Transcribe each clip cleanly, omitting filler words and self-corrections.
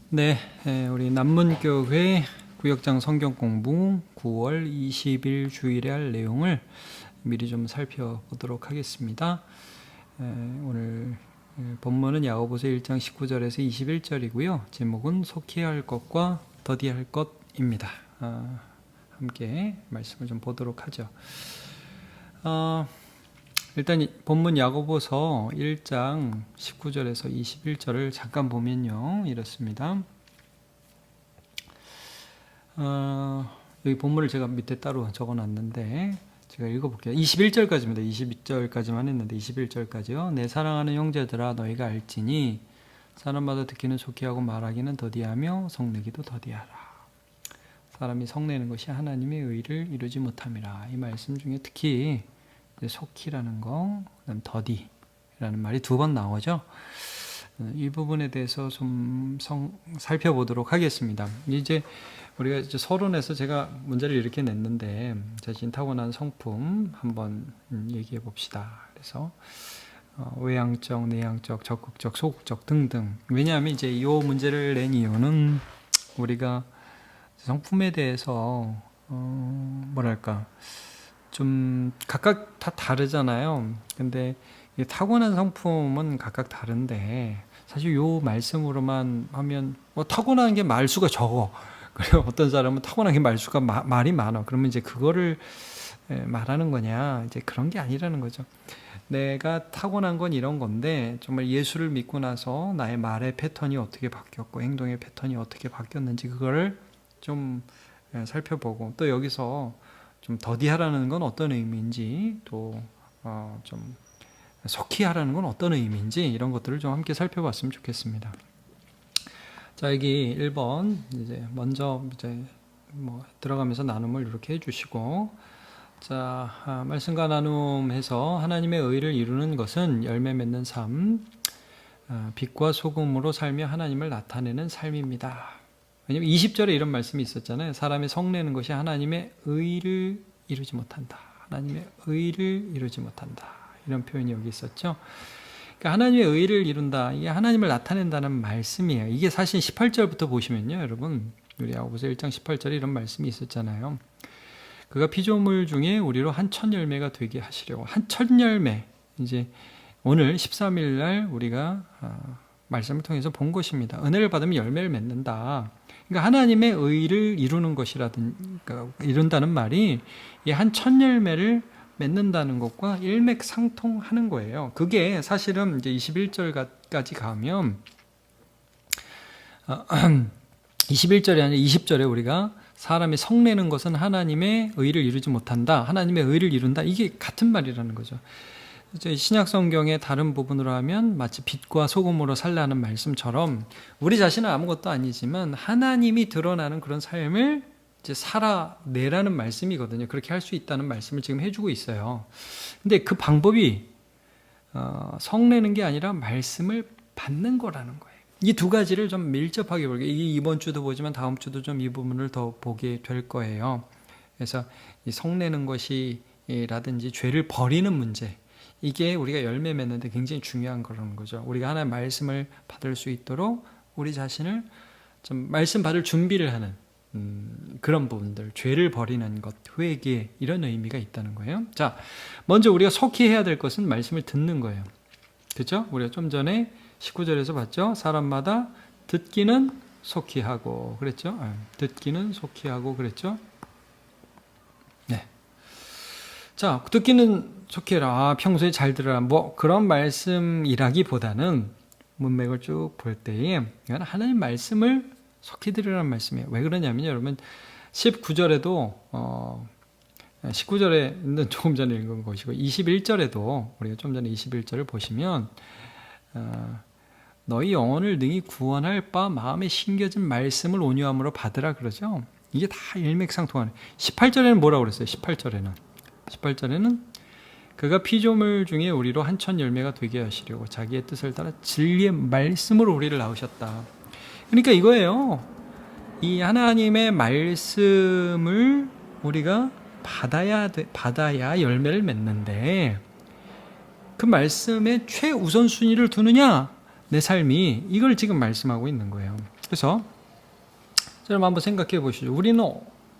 네, 우리 남문교회 구역장 성경 공부 9월 20일 주일에 할 내용을 미리 좀 살펴보도록 하겠습니다. 오늘 본문은 야고보서 1장 19절에서 21절이고요. 제목은 속해야 할 것과 더디야 할 것입니다. 함께 말씀을 좀 보도록 하죠. 일단 본문 야고보서 1장 19절에서 21절을 잠깐 보면요, 이렇습니다. 여기 본문을 제가 밑에 따로 적어놨는데 제가 읽어볼게요. 21절까지입니다. 22절까지만 했는데 21절까지요. 내 사랑하는 형제들아, 너희가 알지니 사람마다 듣기는 속히하고 말하기는 더디하며 성내기도 더디하라. 사람이 성내는 것이 하나님의 의를 이루지 못함이라. 이 말씀 중에 특히 속히라는 거, 그다음 더디라는 말이 두 번 나오죠. 이 부분에 대해서 좀 살펴보도록 하겠습니다. 이제 우리가 이제 서론에서 제가 문제를 이렇게 냈는데 자신 타고난 성품 한번 얘기해 봅시다. 그래서 외향적, 내향적, 적극적, 소극적 등등. 왜냐하면 이제 이 문제를 낸 이유는 우리가 성품에 대해서 뭐랄까 좀 각각 다 다르잖아요. 근데 타고난 성품은 각각 다른데 사실 요 말씀으로만 하면 타고난 게 말수가 적어. 그리고 어떤 사람은 타고난 게 말수가 말이 많아. 그러면 이제 그거를 말하는 거냐? 이제 그런 게 아니라는 거죠. 내가 타고난 건 이런 건데 정말 예수를 믿고 나서 나의 말의 패턴이 어떻게 바뀌었고 행동의 패턴이 어떻게 바뀌었는지 그거를 좀 살펴보고 또 여기서 좀 더디하라는 건 어떤 의미인지 또 좀 속히하라는 건 어떤 의미인지 이런 것들을 좀 함께 살펴봤으면 좋겠습니다. 자, 여기 1번 이제 먼저 이제 들어가면서 나눔을 이렇게 해주시고, 자, 말씀과 나눔해서 하나님의 의를 이루는 것은 열매 맺는 삶, 빛과 소금으로 살며 하나님을 나타내는 삶입니다. 왜냐하면 20절에 이런 말씀이 있었잖아요. 사람이 성내는 것이 하나님의 의를 이루지 못한다. 하나님의 의를 이루지 못한다. 이런 표현이 여기 있었죠. 그러니까 하나님의 의를 이룬다. 이게 하나님을 나타낸다는 말씀이에요. 이게 사실 18절부터 보시면요, 여러분. 우리 야고보서 1장 18절에 이런 말씀이 있었잖아요. 그가 피조물 중에 우리로 한 천 열매가 되게 하시려고. 한 천 열매. 이제 오늘 13일 날 우리가 말씀을 통해서 본 것입니다. 은혜를 받으면 열매를 맺는다. 그러니까 하나님의 의를 이루는 것이라든가 이룬다는 말이 이 한 천 열매를 맺는다는 것과 일맥상통하는 거예요. 그게 사실은 이제 21절까지 가면 21절이 아니라 20절에 우리가 사람이 성내는 것은 하나님의 의를 이루지 못한다. 하나님의 의를 이룬다. 이게 같은 말이라는 거죠. 신약 성경의 다른 부분으로 하면 마치 빛과 소금으로 살라는 말씀처럼 우리 자신은 아무것도 아니지만 하나님이 드러나는 그런 삶을 이제 살아내라는 말씀이거든요. 그렇게 할 수 있다는 말씀을 지금 해주고 있어요. 근데 그 방법이 성내는 게 아니라 말씀을 받는 거라는 거예요. 이 두 가지를 좀 밀접하게 볼게요. 이번 주도 보지만 다음 주도 좀 이 부분을 더 보게 될 거예요. 그래서 이 성내는 것이라든지 죄를 버리는 문제, 이게 우리가 열매 맺는데 굉장히 중요한 거라는 거죠. 우리가 하나님의 말씀을 받을 수 있도록 우리 자신을 좀 말씀 받을 준비를 하는 그런 부분들, 죄를 버리는 것, 회개, 이런 의미가 있다는 거예요. 자, 먼저 우리가 속히 해야 될 것은 말씀을 듣는 거예요. 그렇죠? 우리가 좀 전에 19절에서 봤죠? 사람마다 듣기는 속히 하고 그랬죠? 듣기는 속히 하고 그랬죠? 네. 자, 듣기는 속히 해라. 평소에 잘 들어라. 그런 말씀이라기보다는 문맥을 쭉 볼 때에 이건 하나님 말씀을 속히 들으라는 말씀이에요. 왜 그러냐면 여러분 19절에도 19절에는 조금 전에 읽은 것이고 21절에도 우리가 좀 전에 21절을 보시면 너희 영혼을 능히 구원할 바 마음에 심겨진 말씀을 온유함으로 받으라 그러죠. 이게 다 일맥상통하는. 18절에는 뭐라고 그랬어요? 18절에는 그가 피조물 중에 우리로 한 천 열매가 되게 하시려고 자기의 뜻을 따라 진리의 말씀으로 우리를 낳으셨다. 그러니까 이거예요. 이 하나님의 말씀을 우리가 받아야 열매를 맺는데 그 말씀에 최우선순위를 두느냐? 내 삶이 이걸 지금 말씀하고 있는 거예요. 그래서 여러분 한번 생각해 보시죠. 우리는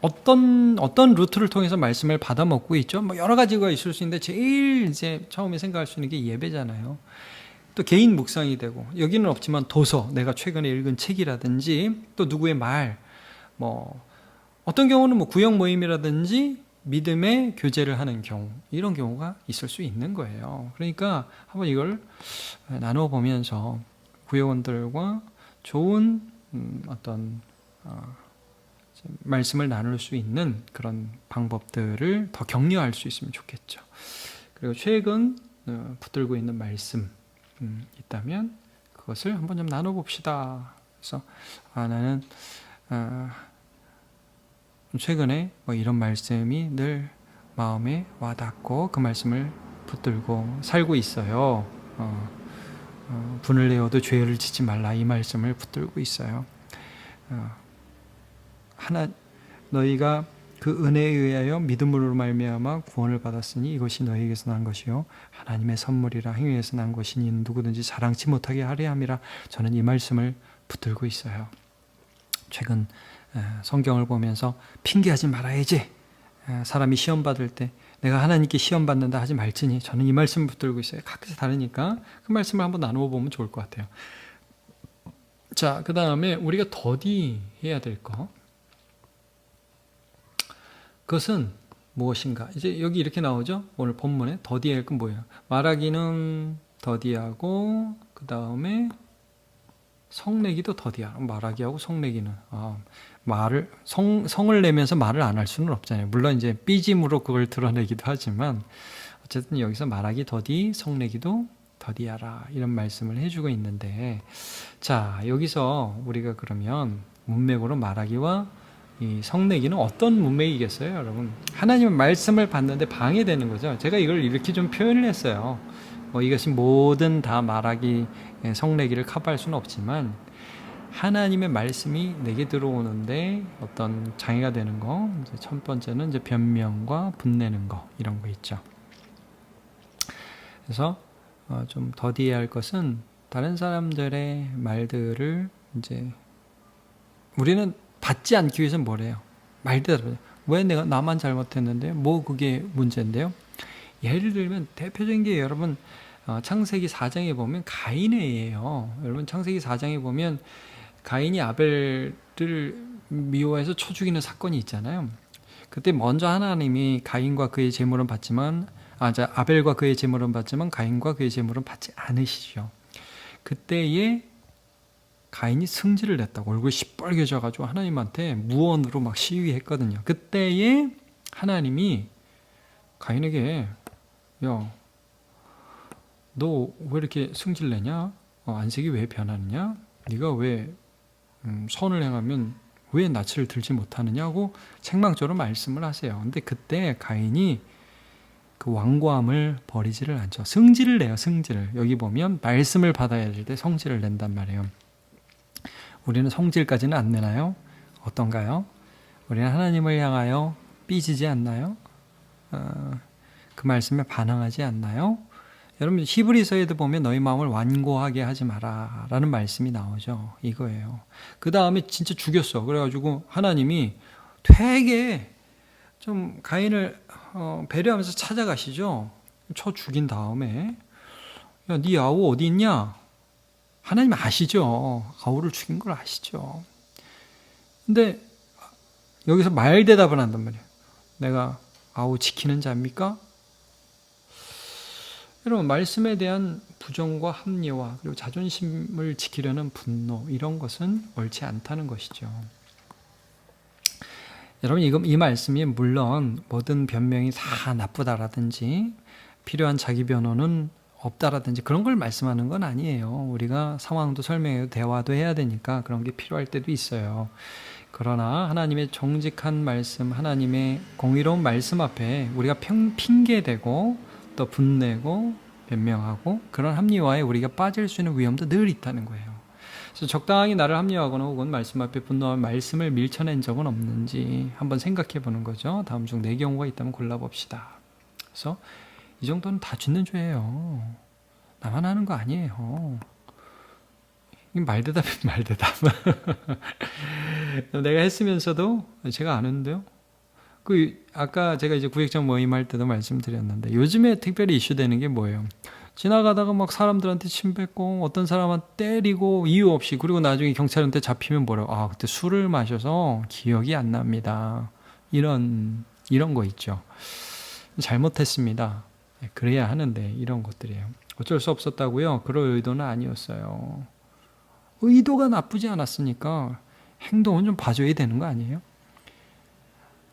어떤 루트를 통해서 말씀을 받아 먹고 있죠? 뭐 여러 가지가 있을 수 있는데 제일 이제 처음에 생각할 수 있는 게 예배잖아요. 또 개인 묵상이 되고, 여기는 없지만 도서, 내가 최근에 읽은 책이라든지 또 누구의 말, 뭐 어떤 경우는 뭐 구역 모임이라든지 믿음의 교제를 하는 경우, 이런 경우가 있을 수 있는 거예요. 그러니까 한번 이걸 나누어 보면서 구역원들과 좋은 어떤 말씀을 나눌 수 있는 그런 방법들을 더 격려할 수 있으면 좋겠죠. 그리고 최근 붙들고 있는 말씀 있다면 그것을 한번 좀 나눠봅시다. 그래서 나는 최근에 뭐 이런 말씀이 늘 마음에 와닿고 그 말씀을 붙들고 살고 있어요. 분을 내어도 죄를 짓지 말라, 이 말씀을 붙들고 있어요. 너희가 그 은혜에 의하여 믿음으로 말미암아 구원을 받았으니 이것이 너희에게서 난 것이요 하나님의 선물이라. 행위에서 난 것이니 누구든지 자랑치 못하게 하려 함이라. 저는 이 말씀을 붙들고 있어요. 최근 성경을 보면서 핑계하지 말아야지, 사람이 시험 받을 때 내가 하나님께 시험 받는다 하지 말지니, 저는 이 말씀을 붙들고 있어요. 각각 다르니까 그 말씀을 한번 나누어 보면 좋을 것 같아요. 자, 그 다음에 우리가 더디해야 될 거, 그것은 무엇인가? 이제 여기 이렇게 나오죠? 오늘 본문에 더디할 건 뭐예요? 말하기는 더디하고, 그 다음에 성내기도 더디하고. 말하기하고 성내기는 성을 내면서 말을 안 할 수는 없잖아요. 물론 이제 삐짐으로 그걸 드러내기도 하지만 어쨌든 여기서 말하기 더디, 성내기도 더디하라, 이런 말씀을 해주고 있는데, 자, 여기서 우리가 그러면 문맥으로 말하기와 이 성내기는 어떤 문맥이겠어요, 여러분? 하나님의 말씀을 받는데 방해되는 거죠. 제가 이걸 이렇게 좀 표현을 했어요. 이것이 모든 다 말하기, 성내기를 커버할 수는 없지만 하나님의 말씀이 내게 들어오는데 어떤 장애가 되는 거, 이제 첫 번째는 이제 변명과 분내는 거, 이런 거 있죠. 그래서 좀 더디해야 할 것은 다른 사람들의 말들을 이제 우리는 받지 않기 위해서는 뭐래요? 말대로 왜 내가 나만 잘못했는데 뭐 그게 문제인데요? 예를 들면 대표적인 게, 여러분 창세기 4장에 보면 가인의예요. 여러분 창세기 4장에 보면 가인이 아벨을 미워해서 쳐 죽이는 사건이 있잖아요. 그때 먼저 하나님이 가인과 그의 제물은 받지만 아벨과 그의 제물은 받지만 가인과 그의 제물은 받지 않으시죠. 그때에 가인이 승질을 냈다고 얼굴이 시뻘개져 가지고 하나님한테 무언으로 막 시위했거든요. 그때에 하나님이 가인에게, 야, 너 왜 이렇게 승질내냐? 안색이 왜 변하느냐? 네가 왜 선을 행하면 왜 낯을 들지 못하느냐고 책망적으로 말씀을 하세요. 근데 그때 가인이 그 완고함을 버리지를 않죠. 승질을 내요. 승질을. 여기 보면 말씀을 받아야 될 때 성질을 낸단 말이에요. 우리는 성질까지는 안 내나요? 어떤가요? 우리는 하나님을 향하여 삐지지 않나요? 그 말씀에 반항하지 않나요? 여러분 히브리서에도 보면 너희 마음을 완고하게 하지 마라 라는 말씀이 나오죠. 이거예요. 그 다음에 진짜 죽였어. 그래가지고 하나님이 되게 좀 가인을 배려하면서 찾아가시죠. 쳐 죽인 다음에, 야, 네 아우 어디 있냐? 하나님 아시죠. 아우를 죽인 걸 아시죠. 근데 여기서 말대답을 한단 말이에요. 내가 아우 지키는 자입니까? 여러분 말씀에 대한 부정과 합리화, 그리고 자존심을 지키려는 분노, 이런 것은 옳지 않다는 것이죠. 여러분 이 말씀이 물론 모든 변명이 다 나쁘다라든지 필요한 자기 변호는 없다라든지 그런 걸 말씀하는 건 아니에요. 우리가 상황도 설명해도 대화도 해야 되니까 그런 게 필요할 때도 있어요. 그러나 하나님의 정직한 말씀, 하나님의 공의로운 말씀 앞에 우리가 핑계대고 또 분내고 변명하고 그런 합리화에 우리가 빠질 수 있는 위험도 늘 있다는 거예요. 그래서 적당히 나를 합리화하거나 혹은 말씀 앞에 분노하면 말씀을 밀쳐낸 적은 없는지 한번 생각해 보는 거죠. 다음 중 4경우가 있다면 골라봅시다. 그래서 이 정도는 다 짓는 죄예요. 나만 하는 거 아니에요. 말대답이 말대답. 내가 했으면서도 제가 아는데요. 아까 제가 이제 구역장 모임할 때도 말씀드렸는데 요즘에 특별히 이슈되는 게 뭐예요? 지나가다가 막 사람들한테 침 뱉고 어떤 사람한테 때리고 이유 없이, 그리고 나중에 경찰한테 잡히면 뭐라고? 그때 술을 마셔서 기억이 안 납니다. 이런 거 있죠. 잘못했습니다. 그래야 하는데 이런 것들이에요. 어쩔 수 없었다고요? 그럴 의도는 아니었어요. 의도가 나쁘지 않았으니까 행동은 좀 봐줘야 되는 거 아니에요?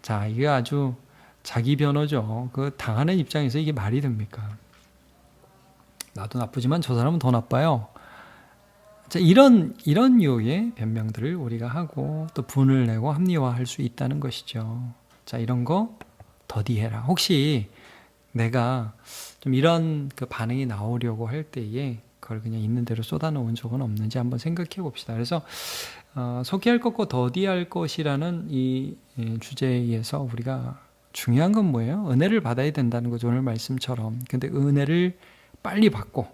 자, 이게 아주 자기 변호죠. 그 당하는 입장에서 이게 말이 됩니까? 나도 나쁘지만 저 사람은 더 나빠요. 자, 이런 류의 변명들을 우리가 하고 또 분을 내고 합리화할 수 있다는 것이죠. 자, 이런 거 더디해라. 혹시 내가 좀 이런 그 반응이 나오려고 할 때에 그걸 그냥 있는 대로 쏟아놓은 적은 없는지 한번 생각해 봅시다. 그래서 속히할 것과 더디할 것이라는 이 주제에서 우리가 중요한 건 뭐예요? 은혜를 받아야 된다는 거죠. 오늘 말씀처럼. 근데 은혜를 빨리 받고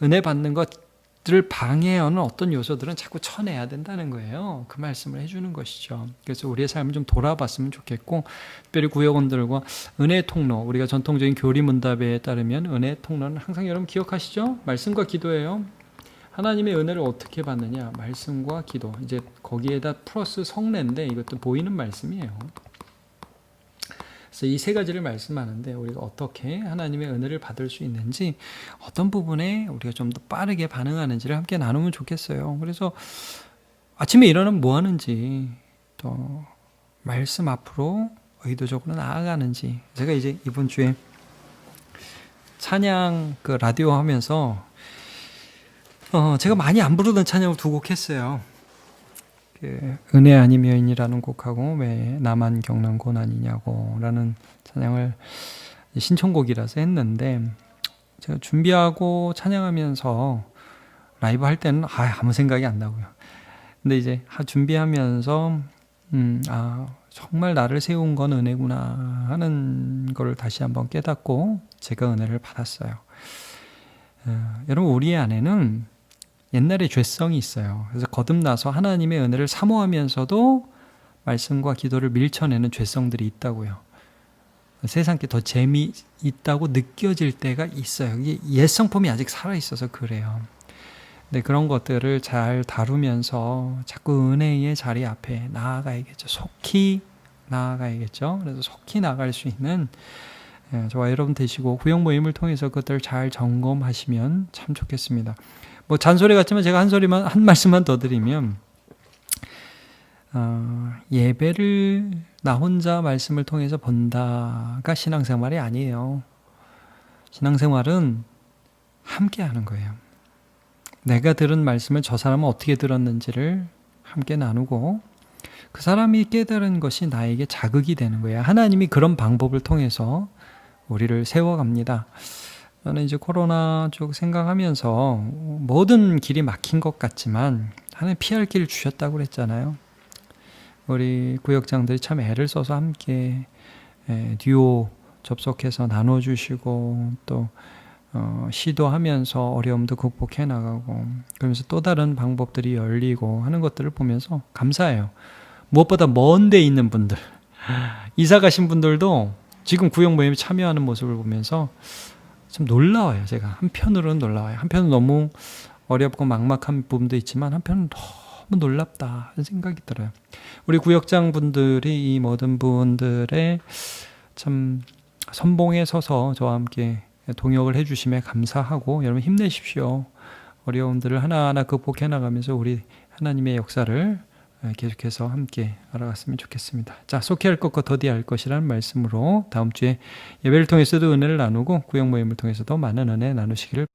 은혜 받는 것들을 방해하는 어떤 요소들은 자꾸 쳐내야 된다는 거예요. 그 말씀을 해주는 것이죠. 그래서 우리의 삶을 좀 돌아봤으면 좋겠고, 특별히 구역원들과 은혜의 통로, 우리가 전통적인 교리문답에 따르면 은혜의 통로는 항상 여러분 기억하시죠? 말씀과 기도예요. 하나님의 은혜를 어떻게 받느냐? 말씀과 기도. 이제 거기에다 플러스 성례인데 이것도 보이는 말씀이에요. 그래서 이 세 가지를 말씀하는데 우리가 어떻게 하나님의 은혜를 받을 수 있는지, 어떤 부분에 우리가 좀 더 빠르게 반응하는지를 함께 나누면 좋겠어요. 그래서 아침에 일어나면 뭐 하는지, 또 말씀 앞으로 의도적으로 나아가는지. 제가 이제 이번 주에 찬양 그 라디오 하면서 제가 많이 안 부르던 찬양을 두 곡 했어요. 그 은혜 아니면이라는 곡하고 왜 나만 겪는 고난이냐고 라는 찬양을 신청곡이라서 했는데, 제가 준비하고 찬양하면서 라이브 할 때는 아무 생각이 안 나고요. 근데 이제 준비하면서 정말 나를 세운 건 은혜구나 하는 거를 다시 한번 깨닫고 제가 은혜를 받았어요. 여러분, 우리 안에는 옛날에 죄성이 있어요. 그래서 거듭나서 하나님의 은혜를 사모하면서도 말씀과 기도를 밀쳐내는 죄성들이 있다고요. 세상께 더 재미있다고 느껴질 때가 있어요. 이게 옛 성품이 아직 살아있어서 그래요. 근데 그런 것들을 잘 다루면서 자꾸 은혜의 자리 앞에 나아가야겠죠. 속히 나아가야겠죠. 그래서 속히 나갈 수 있는 저와 여러분 되시고, 구역 모임을 통해서 그것들을 잘 점검하시면 참 좋겠습니다. 뭐 잔소리 같지만 제가 한 말씀만 더 드리면, 예배를 나 혼자 말씀을 통해서 본다가 신앙생활이 아니에요. 신앙생활은 함께 하는 거예요. 내가 들은 말씀을 저 사람은 어떻게 들었는지를 함께 나누고, 그 사람이 깨달은 것이 나에게 자극이 되는 거예요. 하나님이 그런 방법을 통해서 우리를 세워갑니다. 저는 이제 코로나 쪽 생각하면서 모든 길이 막힌 것 같지만 하나님 피할 길을 주셨다고 그랬잖아요. 우리 구역장들이 참 애를 써서 함께 듀오 접속해서 나눠주시고, 또 시도하면서 어려움도 극복해 나가고, 그러면서 또 다른 방법들이 열리고 하는 것들을 보면서 감사해요. 무엇보다 먼 데 있는 분들, 이사 가신 분들도 지금 구역 모임에 참여하는 모습을 보면서 참 놀라워요. 제가 한편으로는 놀라워요. 한편은 너무 어렵고 막막한 부분도 있지만 한편은 너무 놀랍다 하는 생각이 들어요. 우리 구역장 분들이 이 모든 분들의 참 선봉에 서서 저와 함께 동역을 해주심에 감사하고, 여러분 힘내십시오. 어려움들을 하나하나 극복해 나가면서 우리 하나님의 역사를 계속해서 함께 알아갔으면 좋겠습니다. 자, 속히할 것과 더디할 것이라는 말씀으로 다음 주에 예배를 통해서도 은혜를 나누고 구역 모임을 통해서도 많은 은혜 나누시기를